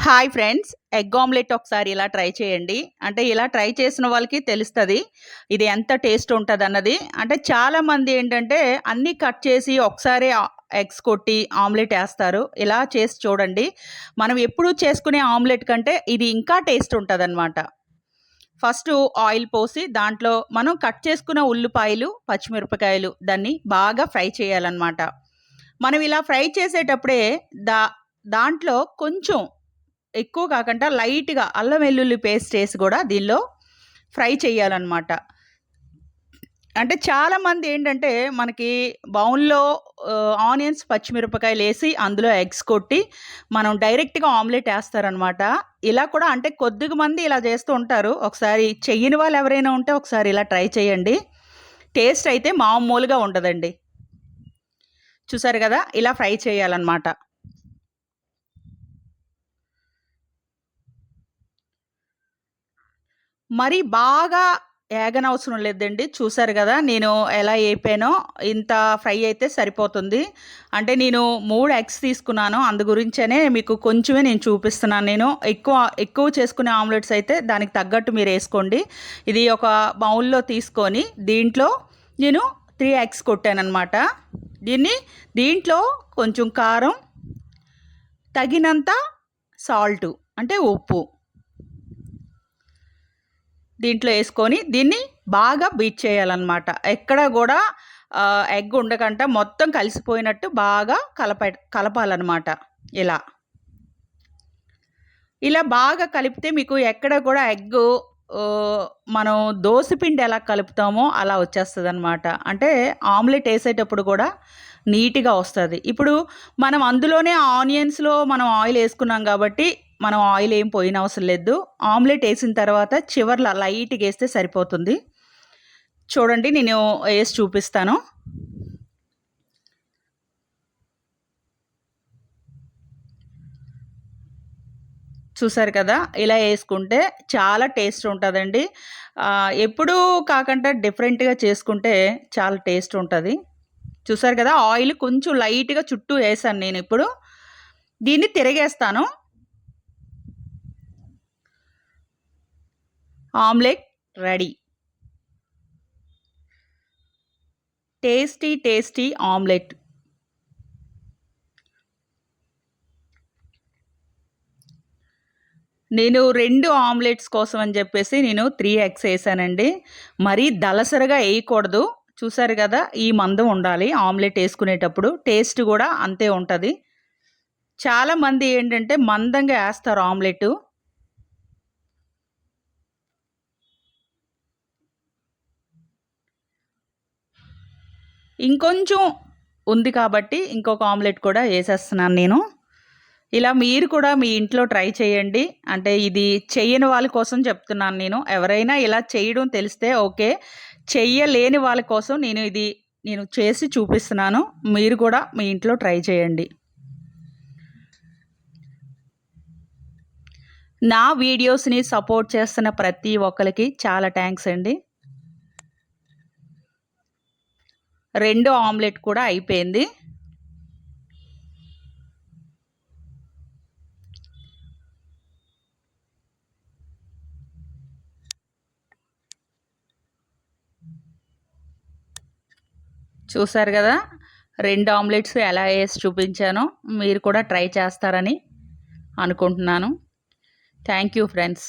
Hi friends, egg omelette ఒకసారి ఇలా try చేయండి. అంటే ఇలా ట్రై చేసిన వాళ్ళకి తెలుస్తుంది ఇది ఎంత టేస్ట్ ఉంటుంది అన్నది. అంటే చాలామంది ఏంటంటే అన్నీ కట్ చేసి ఒకసారి ఎగ్స్ కొట్టి ఆమ్లెట్ వేస్తారు. ఇలా చేసి చూడండి. మనం ఎప్పుడూ చేసుకునే ఆమ్లెట్ కంటే ఇది ఇంకా టేస్ట్ ఉంటుందన్నమాట. ఫస్ట్ ఆయిల్ పోసి దాంట్లో మనం కట్ చేసుకున్న ఉల్లిపాయలు, పచ్చిమిరపకాయలు దాన్ని బాగా ఫ్రై చేయాలన్నమాట. మనం ఇలా ఫ్రై చేసేటప్పుడే దా దాంట్లో కొంచెం ఎక్కువ కాకుండా లైట్‌గా అల్లం వెల్లుల్లి పేస్ట్ ఏసి గూడా దీనిలో ఫ్రై చేయాలనమాట. అంటే చాలామంది ఏంటంటే మనకి బౌల్‌లో ఆనియన్స్, పచ్చిమిరపకాయలేసి అందులో ఎగ్స్ కొట్టి మనం డైరెక్ట్‌గా ఆమ్లెట్ ఏస్తారనమాట. ఇలా కూడా అంటే కొద్దిగా మంది ఇలా చేస్తూ ఉంటారు. ఒకసారి చెయ్యని వాళ్ళు ఎవరైనా ఉంటే ఒకసారి ఇలా ట్రై చేయండి. టేస్ట్ అయితే మామూలుగా ఉండదండి. చూసారు గదా! ఇలా ఫ్రై చేయాలనమాట. మరి బాగా ఏగనవసరం లేదండి. చూసారు గదా! నేను ఎలా ఏపానో ఇంత ఫ్రై అయితే సరిపోతుంది. అంటే నేను 3 ఎగ్స్ తీసుకున్నాను. అందు గురించనే మీకు కొంచెమే నేను చూపిస్తున్నాను నేను. ఎక్కువ చేసుకునే ఆమ్లెట్స్ అయితే దానికి తగ్గట్టు మీరేసుకోండి. ఇది ఒక బౌల్‌లో తీసుకొని దీంట్లో నేను 3 ఎగ్స్ కొట్టాననమాట. దీంట్లో కొంచెం కారం, తగినంత సాల్టు అంటే ఉప్పు దీంట్లో వేసుకొని దీన్ని బాగా బీట్ చేయాలన్నమాట. ఎక్కడ కూడా ఎగ్ ఉండకుండా మొత్తం కలిసిపోయినట్టు బాగా కలపాలన్నమాట. ఇలా ఇలా బాగా కలిపితే మీకు ఎక్కడ కూడా ఎగ్గు మనం దోసపిండి ఎలా కలుపుతామో అలా వచ్చేస్తుందన్నమాట. అంటే ఆమ్లెట్ వేసేటప్పుడు కూడా నీట్‌గా వస్తది. ఇప్పుడు మనం అందులోనే ఆనియన్స్‌లో మనం ఆయిల్ వేసుకున్నాం కాబట్టి మనం ఆయిల్ ఏం పోయనవసరం లేదు. ఆమ్లెట్ వేసిన తర్వాత చివర్లో లైట్‌గా వేస్తే సరిపోతుంది. చూడండి నేను వేసి చూపిస్తాను. చూసారు కదా! ఇలా వేసుకుంటే చాలా టేస్ట్ ఉంటుందండి. ఎప్పుడూ కాకుండా డిఫరెంట్‌గా చేసుకుంటే చాలా టేస్ట్ ఉంటది. చూసారు కదా! ఆయిల్ కొంచెం లైట్‌గా చుట్టూ వేసాను నేనిప్పుడు. దీన్ని తిరగేస్తాను. Omelette ready. Tasty omelette. నేను 2 ఆమ్లెట్స్ కోసం అని చెప్పేసి నేను 3 ఎగ్స్ ఏసానండి. మరీ దళసరగా ఏయకూడదు. చూసారు గదా! ఈ మందం ఉండాలి ఆమ్లెట్ ఏసుకునేటప్పుడు. టేస్ట్ గూడా అంతే ఉంటది. చాలామంది ఏంటంటే మందంగా ఏస్తారు ఆమ్లెటు. ఇంకొంచెం ఉంది కాబట్టి ఇంకొక ఆమ్లెట్ కూడా ఏసేస్తున్నాను నేను. ఇలా మీరు కూడా మీ ఇంట్లో ట్రై చేయండి. అంటే ఇది చెయ్యని వాళ్ళ కోసం చెప్తున్నాను నేను. ఎవరైనా ఇలా చేయడం తెలిస్తే ఓకే. చెయ్యలేని వాళ్ళ కోసం నేను చేసి చూపిస్తున్నాను. మీరు కూడా మీ ఇంట్లో ట్రై చేయండి. నా వీడియోస్‌ని సపోర్ట్ చేస్తున్న ప్రతి ఒక్కళ్ళకి చాలా థ్యాంక్స్ అండి. 2 ఆమ్లెట్ కూడా అయిపోయింది. చూసారు గదా! 2 ఆమ్లెట్స్ ఎలా ఏసి చూపించానో మీరు కూడా ట్రై చేస్తారని అనుకుంటున్నాను. Thank you friends.